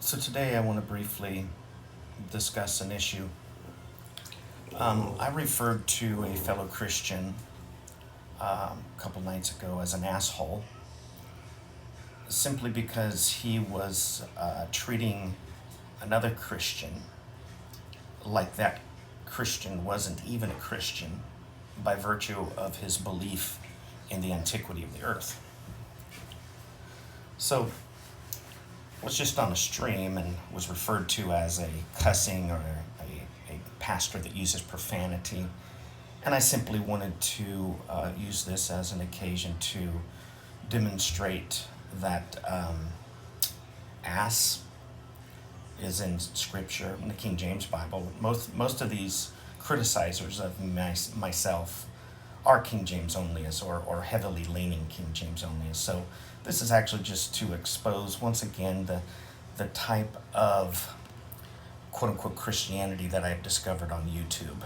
So today I want to briefly discuss an issue. I referred to a fellow Christian a couple nights ago as an asshole simply because he was treating another Christian like that Christian wasn't even a Christian by virtue of his belief in the antiquity of the earth. So was just on a stream and was referred to as a cussing or a pastor that uses profanity. And I simply wanted to use this as an occasion to demonstrate that ass is in Scripture, in the King James Bible. Most of these criticizers of myself are King James onlyists or heavily leaning King James onlyists. So this is actually just to expose once again the type of quote unquote Christianity that I've discovered on YouTube.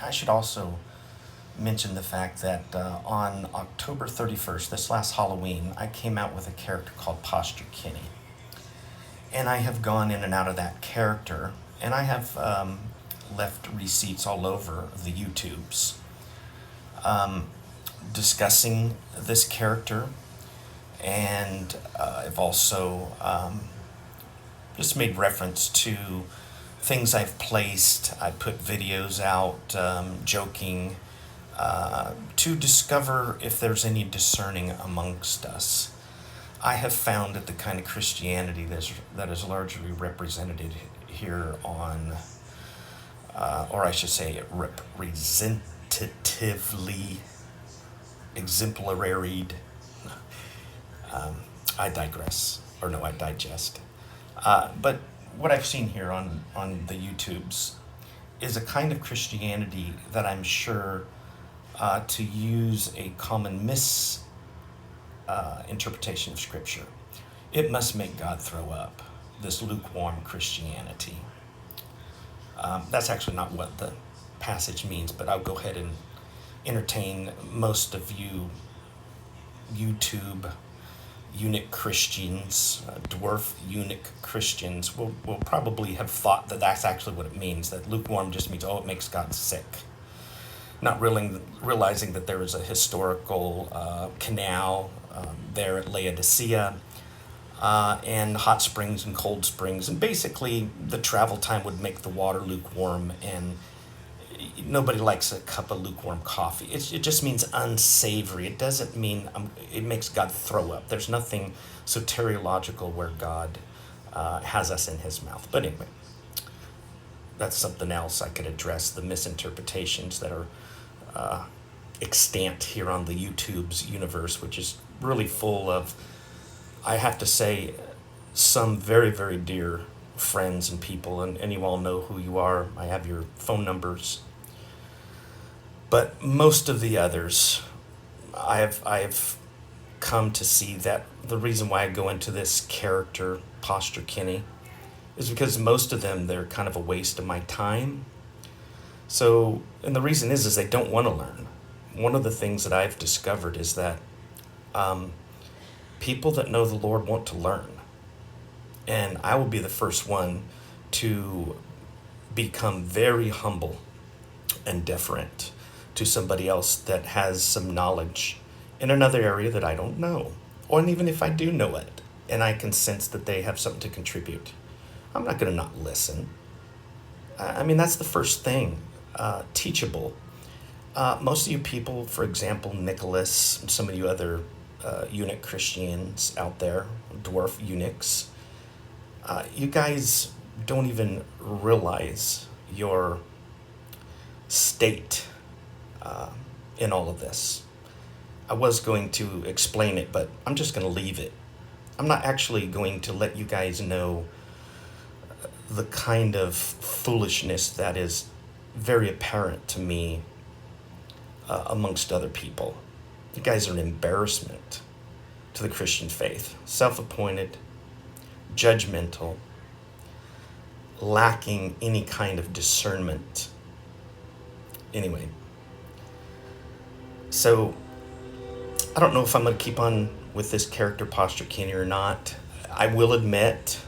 I should also mention the fact that on October 31st, this last Halloween, I came out with a character called Posture Kenny. And I have gone in and out of that character, and I have left receipts all over the YouTubes discussing this character, and I've also just made reference to things I've placed. I put videos out joking to discover if there's any discerning amongst us. I have found that the kind of Christianity that is largely represented here on, or I should say representatively exemplaried, I digress, or no, I digest. But what I've seen here on the YouTubes is a kind of Christianity that I'm sure, to use a common interpretation of Scripture, it must make God throw up, this lukewarm Christianity. That's actually not what the passage means, but I'll go ahead and entertain most of you YouTube eunuch Christians, dwarf eunuch Christians will probably have thought that that's actually what it means, that lukewarm just means, oh, it makes God sick. Not realizing that there is a historical canal there at Laodicea, and hot springs and cold springs, and basically the travel time would make the water lukewarm, and nobody likes a cup of lukewarm coffee. It just means unsavory. It doesn't mean it makes God throw up. There's nothing soteriological where God has us in his mouth. But anyway, that's something else I could address, the misinterpretations that are extant here on the YouTube's universe, which is really full of, I have to say, some very, very dear friends and people, and you all know who you are. I have your phone numbers. But most of the others, I've come to see that the reason why I go into this character, Posture Kenny, is because most of them, they're kind of a waste of my time. So, and the reason is they don't want to learn. One of the things that I've discovered is that people that know the Lord want to learn. And I will be the first one to become very humble and deferent to somebody else that has some knowledge in another area that I don't know. Or even if I do know it, and I can sense that they have something to contribute, I'm not going to not listen. I mean, that's the first thing. Teachable. Most of you people, for example, Nicholas, and some of you other eunuch Christians out there, dwarf eunuchs, you guys don't even realize your state in all of this. I was going to explain it, but I'm just going to leave it. I'm not actually going to let you guys know the kind of foolishness that is very apparent to me amongst other people. You guys are an embarrassment to the Christian faith. Self-appointed, judgmental, lacking any kind of discernment. Anyway, so I don't know if I'm going to keep on with this character Posture Kenny or not. I will admit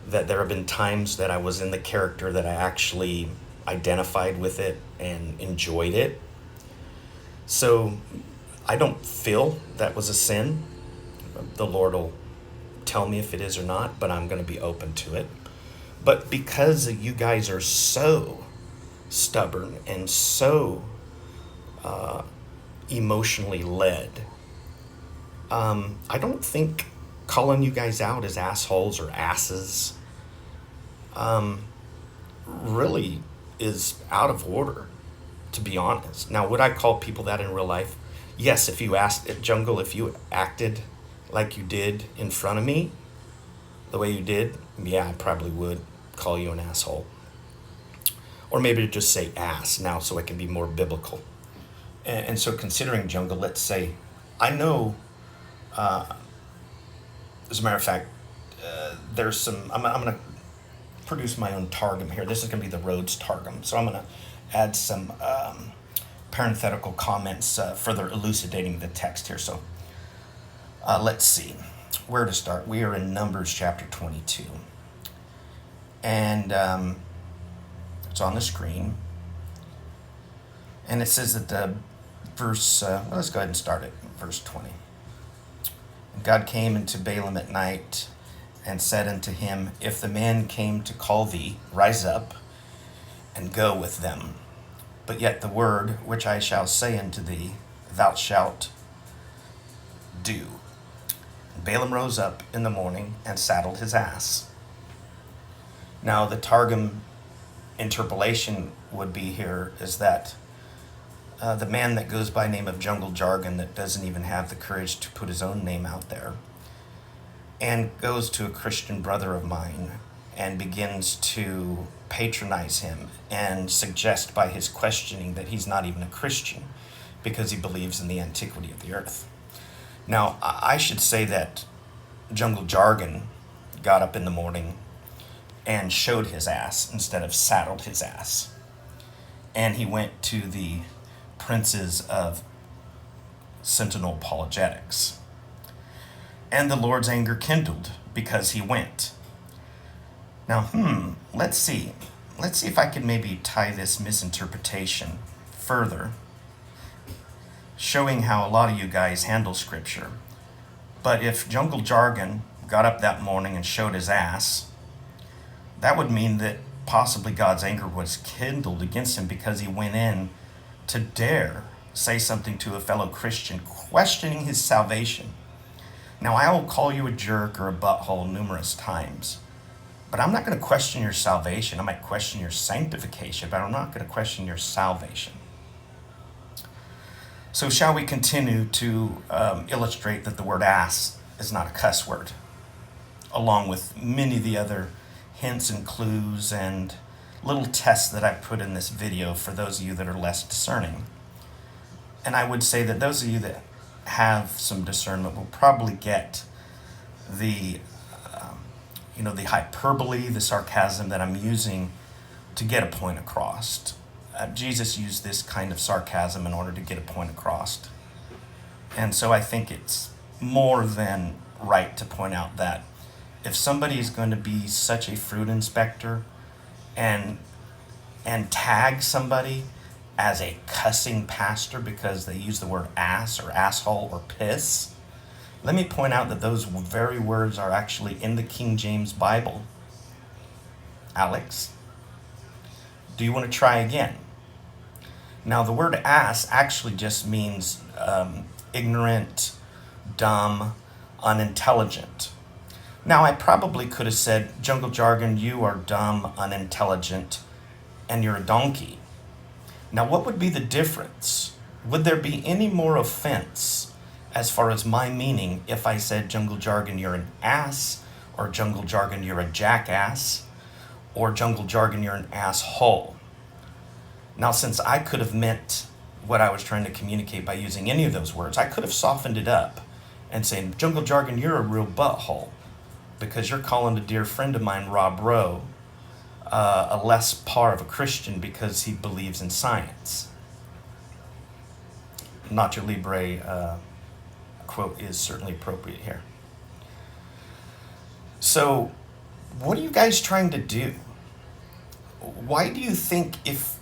that there have been times that I was in the character that I actually identified with it and enjoyed it. So I don't feel that was a sin. The Lord will tell me if it is or not, but I'm going to be open to it. But because you guys are so stubborn and so emotionally led, I don't think calling you guys out as assholes or asses really is out of order, to be honest. Now, would I call people that in real life? Yes, if you asked at Jungle, if you acted like you did in front of me, the way you did, yeah, I probably would call you an asshole. Or maybe to just say ass now so it can be more biblical. And so considering Jungle, let's say, I know, as a matter of fact, there's some, I'm going to produce my own Targum here. This is going to be the Rhodes Targum. So I'm going to add some parenthetical comments further elucidating the text here. So let's see where to start. We are in Numbers chapter 22. And it's on the screen. And it says that the verse, let's go ahead and start it, verse 20. God came unto Balaam at night and said unto him, if the man came to call thee, rise up and go with them. But yet the word which I shall say unto thee, thou shalt do. And Balaam rose up in the morning and saddled his ass. Now the Targum interpolation would be here is that the man that goes by name of Jungle Jargon, that doesn't even have the courage to put his own name out there, and goes to a Christian brother of mine and begins to patronize him and suggest by his questioning that he's not even a Christian because he believes in the antiquity of the earth. Now, I should say that Jungle Jargon got up in the morning and showed his ass instead of saddled his ass. And he went to the princes of Sentinel Apologetics. And the Lord's anger kindled because he went. Now, let's see. Let's see if I can maybe tie this misinterpretation further, showing how a lot of you guys handle scripture. But if Jungle Jargon got up that morning and showed his ass, that would mean that possibly God's anger was kindled against him because he went in to dare say something to a fellow Christian, questioning his salvation. Now, I will call you a jerk or a butthole numerous times, but I'm not going to question your salvation. I might question your sanctification, but I'm not going to question your salvation. So shall we continue to illustrate that the word ass is not a cuss word, along with many of the other hints and clues and little tests that I put in this video for those of you that are less discerning. And I would say that those of you that have some discernment will probably get the the hyperbole, the sarcasm that I'm using to get a point across. Jesus used this kind of sarcasm in order to get a point across. And so I think it's more than right to point out that if somebody is going to be such a fruit inspector and tag somebody as a cussing pastor because they use the word ass or asshole or piss, let me point out that those very words are actually in the King James Bible. Alex, do you want to try again? Now, the word ass actually just means ignorant, dumb, unintelligent. Now, I probably could have said, Jungle Jargon, you are dumb, unintelligent, and you're a donkey. Now, what would be the difference? Would there be any more offense as far as my meaning if I said, Jungle Jargon, you're an ass, or Jungle Jargon, you're a jackass, or Jungle Jargon, you're an asshole? Now, since I could have meant what I was trying to communicate by using any of those words, I could have softened it up and saying, Jungle Jargon, you're a real butthole because you're calling a dear friend of mine, Rob Rowe, a less par of a Christian because he believes in science. Nacho Libre quote is certainly appropriate here. So What are you guys trying to do? Why do you think if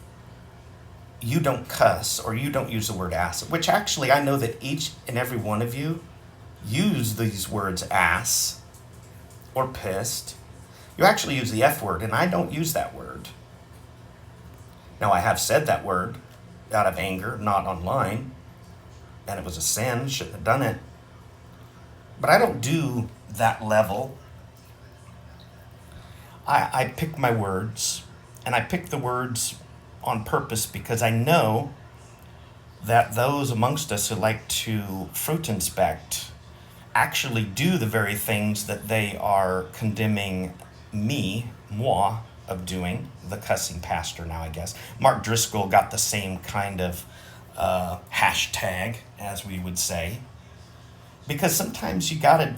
you don't cuss or you don't use the word ass, which actually I know that each and every one of you use these words ass or pissed. You actually use the F word, and I don't use that word. Now, I have said that word out of anger, not online, and it was a sin, shouldn't have done it. But I don't do that level. I pick my words, and I pick the words on purpose because I know that those amongst us who like to fruit inspect actually do the very things that they are condemning moi, of doing, the cussing pastor now, I guess. Mark Driscoll got the same kind of hashtag, as we would say, because sometimes you gotta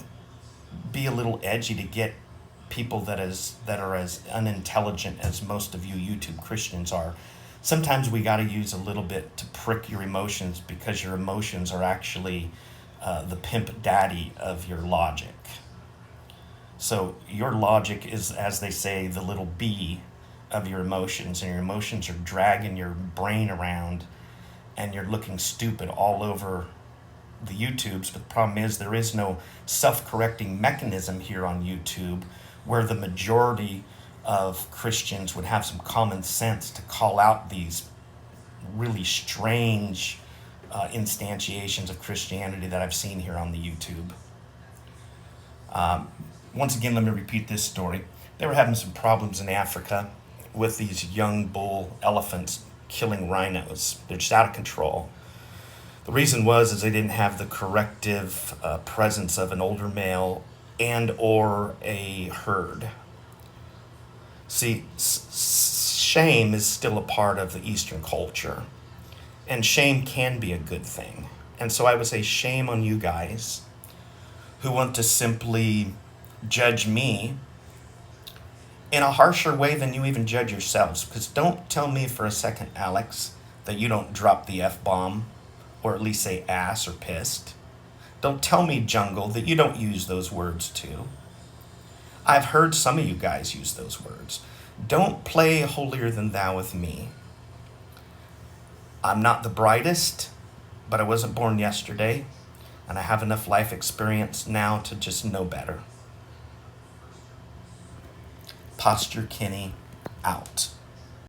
be a little edgy to get people that are as unintelligent as most of you YouTube Christians are. Sometimes we got to use a little bit to prick your emotions because your emotions are actually the pimp daddy of your logic. So your logic is, as they say, the little bee of your emotions, and your emotions are dragging your brain around, and you're looking stupid all over the YouTubes. But the problem is there is no self-correcting mechanism here on YouTube where the majority of Christians would have some common sense to call out these really strange instantiations of Christianity that I've seen here on the YouTube. Once again, let me repeat this story. They were having some problems in Africa with these young bull elephants killing rhinos. They're just out of control. The reason was they didn't have the corrective presence of an older male and or a herd. See, shame is still a part of the Eastern culture, and shame can be a good thing. And so I would say shame on you guys who want to simply judge me in a harsher way than you even judge yourselves. Because don't tell me for a second, Alex, that you don't drop the F-bomb or at least say ass or pissed. Don't tell me, Jungle, that you don't use those words too. I've heard some of you guys use those words. Don't play holier than thou with me. I'm not the brightest, but I wasn't born yesterday, and I have enough life experience now to just know better. Posture Kenny out.